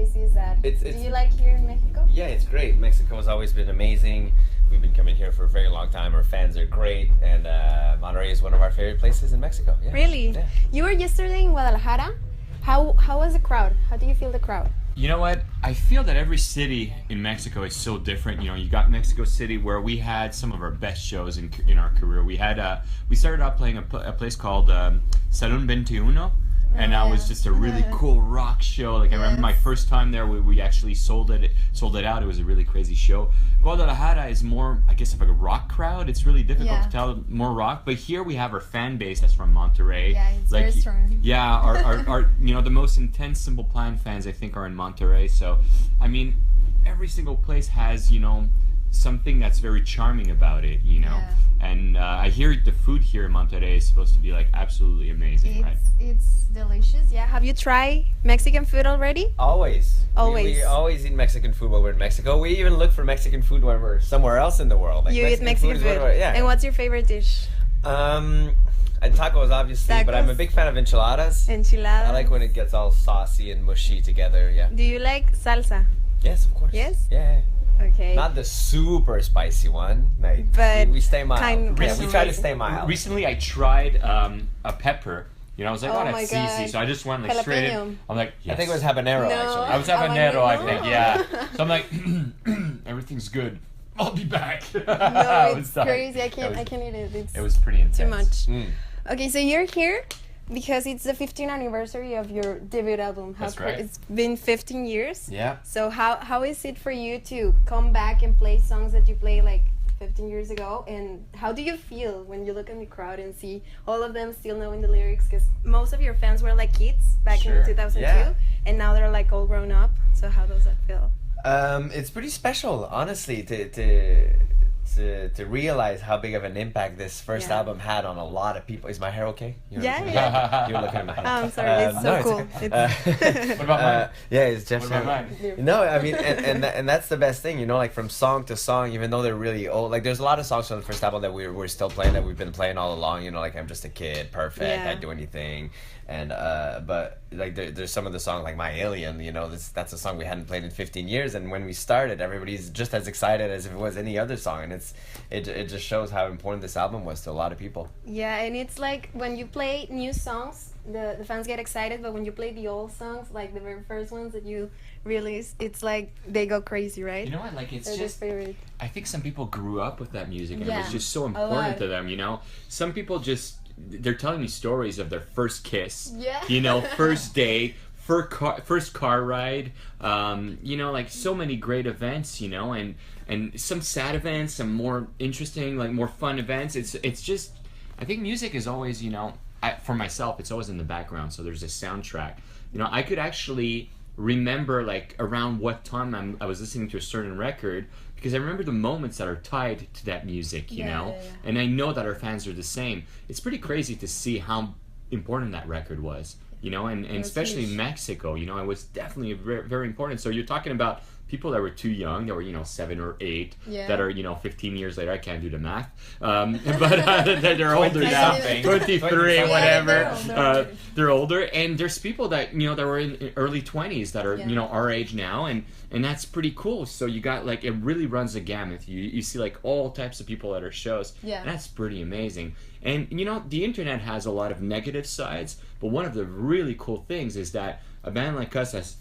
crazy is that? Do you like here in Mexico? Yeah, it's great. Mexico has always been amazing. We've been coming here for a very long time. Our fans are great, and Monterrey is one of our favorite places in Mexico. Yeah. Really? Yeah. You were yesterday in Guadalajara. How was the crowd? How do you feel the crowd? You know what? I feel that every city in Mexico is so different. You know, you got Mexico City where we had some of our best shows in our career. We had we started out playing a place called Salón 21. And that was just a really cool rock show. Like I remember my first time there, we actually sold it out. It was a really crazy show. Guadalajara is more, I guess, of a rock crowd. It's really difficult to tell more rock. But here we have our fan base that's from Monterrey. Yeah, it's very strong. Yeah, our you know, the most intense Simple Plan fans I think are in Monterrey. So I mean, every single place has, you know, something that's very charming about it, you know. Yeah. And I hear the food here in Monterrey is supposed to be like absolutely amazing, right? It's delicious. Yeah. Have you tried Mexican food already? Always. Always. We always eat Mexican food when we're in Mexico. We even look for Mexican food when we're somewhere else in the world. Like You eat Mexican food. Yeah. And what's your favorite dish? And tacos, obviously, but I'm a big fan of enchiladas. Enchiladas. I like when it gets all saucy and mushy together. Yeah. Do you like salsa? Yes, of course. Yes? Yeah. Okay. Not the super spicy one. Like, But we stay mild. kind- Yeah, we try to stay mild. Recently, I tried a pepper. You know, I was like, Oh oh, my that's God. easy. So I just went like straight Jalapeno. in. I'm like, yes. I think it was habanero, No. actually. I was habanero, I Habanero. think, yeah. So I'm like, everything's good. I'll be back. No, it's crazy. I can't eat it. It was pretty intense. too much. Mm. Okay, so you're here because it's the 15th anniversary of your debut album. That's right. It's been 15 years. Yeah. So how is it for you to come back and play songs that you played like 15 years ago? And how do you feel when you look in the crowd and see all of them still knowing the lyrics? Because most of your fans were like kids back in 2002, Yeah. and now they're like all grown up. So how does that feel? It's pretty special, honestly, to realize how big of an impact this first album had on a lot of people. Is my hair okay? You're looking You're looking at my hair. I'm sorry, it's so no, cool. okay. What about mine? Yeah, it's Jeff's What about hair. mine? No, I mean, and that's the best thing, you know, like from song to song, even though they're really old. Like, there's a lot of songs from the first album that we're still playing, that we've been playing all along. You know, like I'm Just a Kid, Perfect, Yeah. I'd Do Anything, and but like there's some of the songs like My Alien. You know, that's a song we hadn't played in 15 years, and when we started, everybody's just as excited as if it was any other song, and it just shows how important this album was to a lot of people. Yeah, and it's like when you play new songs, the fans get excited, but when you play the old songs, like the very first ones that you release, it's like they go crazy, right? You know what? Like, it's They're just, favorite. I think some people grew up with that music, and it Yeah, was just so a important lot. to them, you know? Some people just, they're telling me stories of their first kiss, Yeah. you know, first date, first car ride, you know, like so many great events, you know, and some sad events, some more interesting, like more fun events. It's just, I think music is always, you know, for myself, it's always in the background. So there's a soundtrack. You know, I could actually remember like around what time I was listening to a certain record, because I remember the moments that are tied to that music, you know, and I know that our fans are the same. It's pretty crazy to see how important that record was, you know, and especially huge. in Mexico, you know, it was definitely very, very important. So you're talking about people that were too young, that were, you know, 7 or 8, that are, you know, 15 years later, I can't do the math, but they're older now, 23, whatever, they're older, and there's people that, you know, that were in early 20s that are, you know, our age now, and that's pretty cool. So you got, like, it really runs the gamut. You see, like, all types of people at our shows, and that's pretty amazing. And, you know, the internet has a lot of negative sides, but one of the really cool things is that a band like us has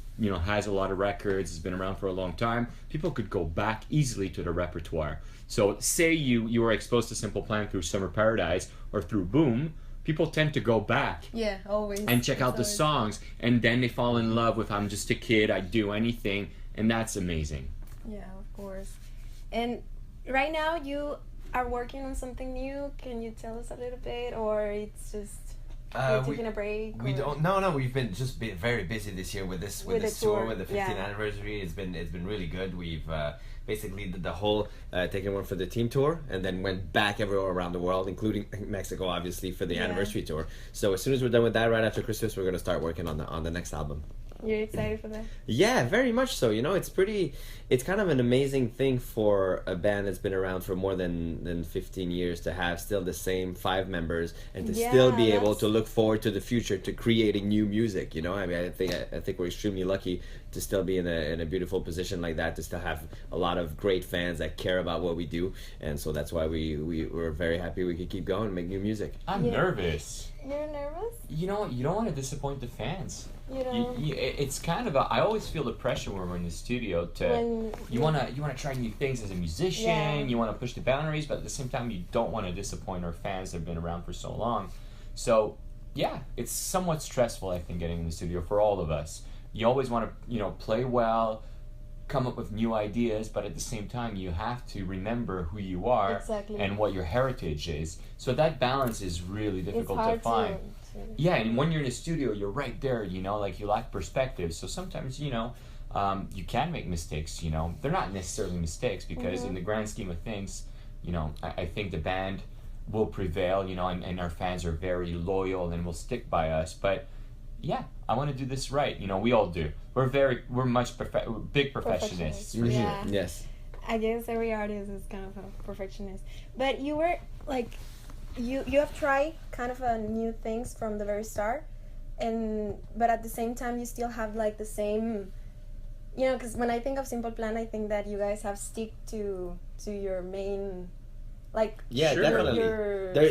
a lot of records, has been around for a long time. People could go back easily to the repertoire. So say you were exposed to Simple Plan through Summer Paradise or through Boom, people tend to go back always and check out the songs, and then they fall in love with I'm Just a Kid, I'd Do Anything, and that's amazing. Yeah, of course. And right now you are working on something new. Can you tell us a little bit, or it's just you're taking a break? We don't. No. We've been very busy this year with this tour, with the 15th anniversary. It's been really good. We've basically did the whole taking one for the team tour, and then went back everywhere around the world, including Mexico, obviously, for the anniversary tour. So as soon as we're done with that, right after Christmas, we're gonna start working on the next album. You're excited for that? Yeah, very much so. You know, it's kind of an amazing thing for a band that's been around for more than 15 years to have still the same 5 members and to still be able to look forward to the future, to creating new music. You know, I mean, I think we're extremely lucky to still be in a beautiful position like that, to still have a lot of great fans that care about what we do, and so that's why we're very happy we could keep going and make new music. I'm nervous. You're nervous? You know, you don't want to disappoint the fans. You know, it's kind of I always feel the pressure when we're in the studio to you want to try new things as a musician. You want to push the boundaries, but at the same time you don't want to disappoint our fans that have been around for so long. So yeah, it's somewhat stressful, I think, getting in the studio for all of us. You always want to play well, come up with new ideas, but at the same time you have to remember who you are and what your heritage is. So that balance is really difficult to find. Yeah, and when you're in the studio, you're right there, like you lack perspective. So sometimes, you can make mistakes, They're not necessarily mistakes because in the grand scheme of things, I think the band will prevail, and our fans are very loyal and will stick by us. But yeah, I want to do this right. We all do. We're big perfectionists. Yeah. Yes. I guess every artist is kind of a perfectionist. But you were like, you have tried kind of new things from the very start, but at the same time you still have like the same, because when I think of Simple Plan, I think that you guys have stick to your main. Definitely.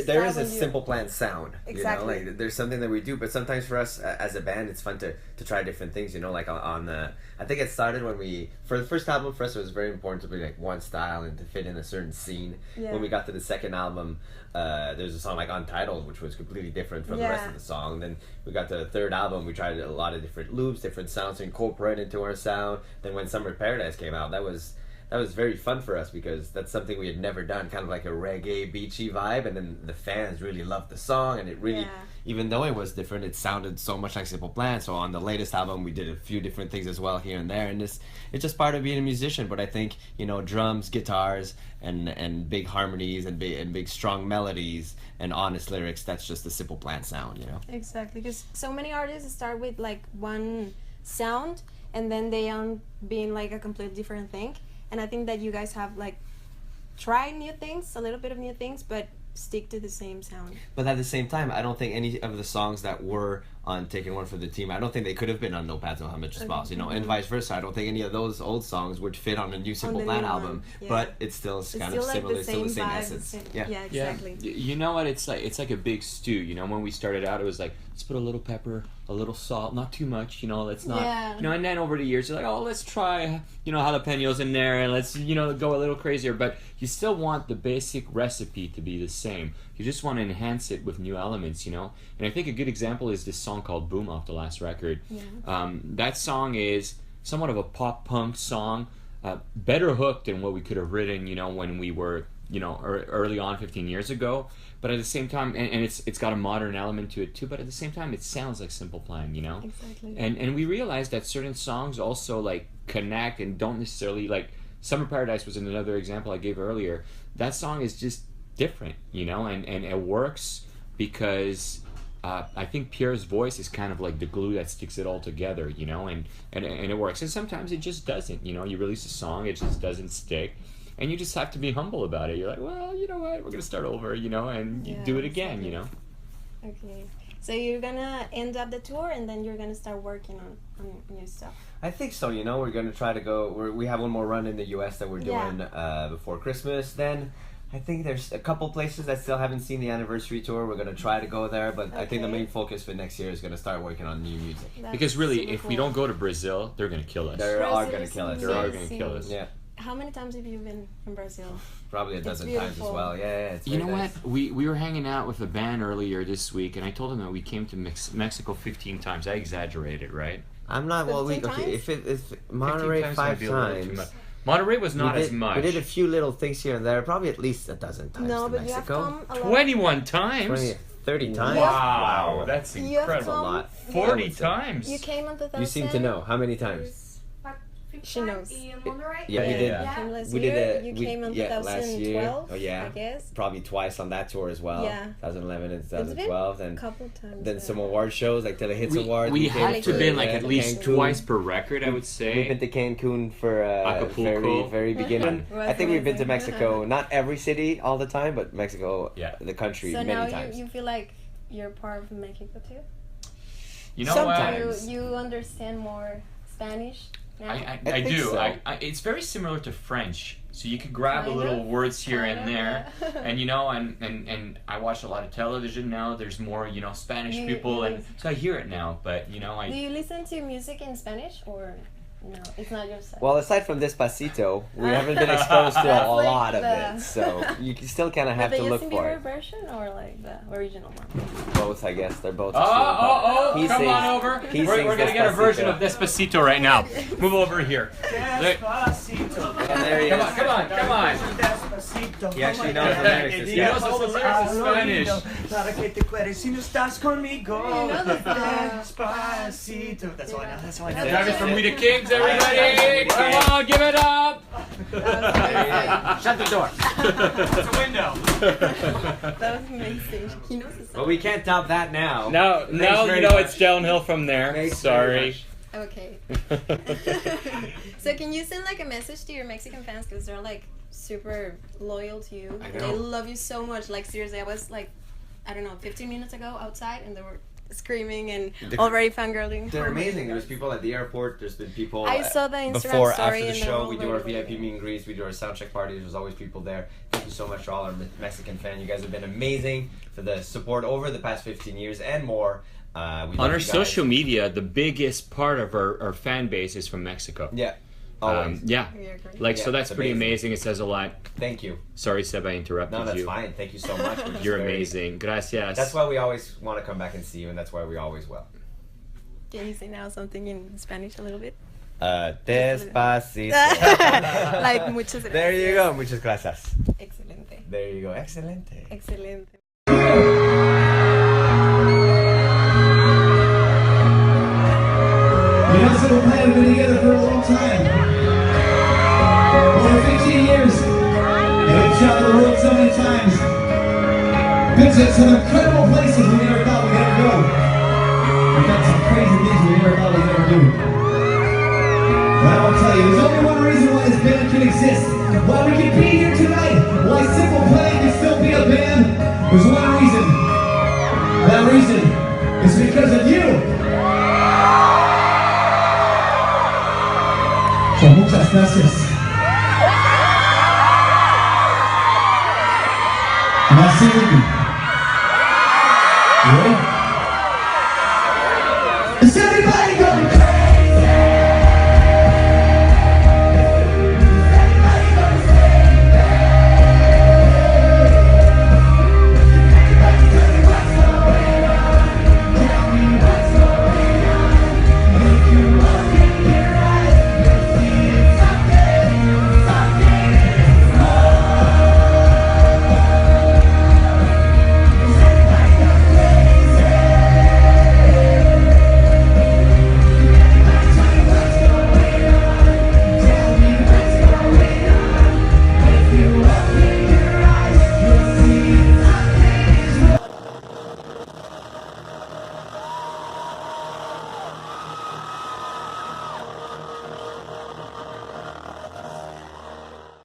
There is a Simple Plan sound. Exactly. There's something that we do, but sometimes for us as a band, it's fun to try different things. Like on the, I think it started when for the first album for us, it was very important to be like one style and to fit in a certain scene. Yeah. When we got to the second album, there's a song like Untitled, which was completely different from the rest of the song. Then we got to the third album, we tried a lot of different loops, different sounds to incorporate into our sound. Then when Summer Paradise came out, that was very fun for us because that's something we had never done, kind of like a reggae beachy vibe, and then the fans really loved the song, and it really, even though it was different, it sounded so much like Simple Plan. So on the latest album we did a few different things as well here and there, and it's just part of being a musician. But I think drums, guitars, and big harmonies and big strong melodies and honest lyrics, that's just the Simple Plan sound. Exactly, because so many artists start with like one sound and then they end being like a completely different thing. And I think that you guys have like tried new things, a little bit of new things, but stick to the same sound. But at the same time, I don't think any of the songs that were on Taking One for the Team, I don't think they could have been on No Pads, No Helmet, Just Balls, and vice versa. I don't think any of those old songs would fit on a new Simple Plan album, but it's still kind of similar, still the same essence. Yeah, exactly. Yeah. You know what? It's like a big stew. When we started out, it was like, let's put a little pepper, a little salt, not too much. Let's not. And then over the years, you're like, oh, let's try, jalapenos in there, and let's, go a little crazier. But you still want the basic recipe to be the same. You just want to enhance it with new elements, And I think a good example is this song called Boom off the last record. Yeah. That song is somewhat of a pop punk song, better hooked than what we could have written, when we were, early on 15 years ago. But at the same time, and it's got a modern element to it too, but at the same time it sounds like Simple Plan, Exactly. And we realized that certain songs also like connect and don't necessarily, like Summer Paradise was another example I gave earlier. That song is just different, and it works because I think Pierre's voice is kind of like the glue that sticks it all together, and it works. And sometimes it just doesn't, you release a song, it just doesn't stick. And you just have to be humble about it. You're like, well, you know what? We're going to start over, and you do it again, Okay. So you're going to end up the tour and then you're going to start working on new stuff. I think so, We're going to try to go... We have one more run in the U.S. that we're doing before Christmas. Then I think there's a couple places that still haven't seen the anniversary tour. We're going to try to go there. But I think the main focus for next year is going to start working on new music. Because really, if we don't go to Brazil, they're going to kill us. They are going to kill us. They are going to kill us. Yeah. How many times have you been in Brazil? Probably a dozen times as well. Yeah, it's you know nice. what? We were hanging out with a band earlier this week, and I told them that we came to Mexico 15 times. I exaggerated, right? I'm not. Well, if Monterrey 5 times. Monterrey was not as much. We did a few little things here and there, probably at least a dozen times to but Mexico. You have come 21 times? 20, 30 times. Wow, that's incredible. A lot. 40 times. You came on 2000. You seem to know. How many times? She knows. Yeah, we did. You came in 2012, last year. Oh yeah, I guess. Probably twice on that tour as well. Yeah, 2011 and 2012, and a couple times. Then some award shows like Tele Hits Awards. We had to been like at least twice per record, I would say. We've been to Cancun for very beginning. I think we've been to Mexico, not every city all the time, but Mexico, the country, so many times. So now you feel like you're part of Mexico too. You know what? You understand more Spanish now? I do. So. It's very similar to French. So you could grab a little words here and there, and and I watch a lot of television now. There's more Spanish people, and so I hear it now. But do you listen to music in Spanish or no? It's not your style. Well, aside from Despacito, we haven't been exposed to a lot of it, so you still kind of have to look for it. The version or like the original one? Both, I guess. They're both. Come on over. We're gonna get a version of Despacito right now. Move over here. Despacito. There he is. Come on. He actually knows the lyrics. He knows all the lyrics in Spanish. Para que te cueres si no estás conmigo. Despacito. That's all I know. Driving from We the Kings, everybody. Come on, give it up. Shut the door. It's a window. That was amazing. He knows the song. Well, we can't top that now. Now it's downhill from there. Sorry. Okay. So can you send like a message to your Mexican fans, because they're like super loyal to you. They love you so much. Like seriously, I was like, I don't know, 15 minutes ago outside, and they were screaming and already fangirling. They're amazing. There's people at the airport. There's been people. I saw the Instagram before, story after the show. We do our really VIP meet and greets. We do our soundcheck parties. There's always people there. Thank you so much to all our Mexican fans. You guys have been amazing for the support over the past 15 years and more. On our social media, the biggest part of our fan base is from Mexico. Yeah. Always. So that's pretty amazing. It says a lot. Thank you. Sorry, Seb, I interrupted you. No, that's fine. Thank you so much. You're amazing. Gracias. That's why we always want to come back and see you, and that's why we always will. Can you say now something in Spanish a little bit? Despacito. Like, muchas gracias. There you go. Muchas gracias. Excelente. There you go. Excelente. Excelente. We also have been together for a long time. Over 15 years. We've traveled the world so many times. Been to some incredible places we never thought we'd ever go. We've done some crazy things we never thought we'd ever do. But I want to tell you, there's only one reason why this band can exist. Why we can be here tonight. Why Simple Plan can still be a band. There's one reason. That reason is because of you. So muchas gracias. Now sing with me. You ready?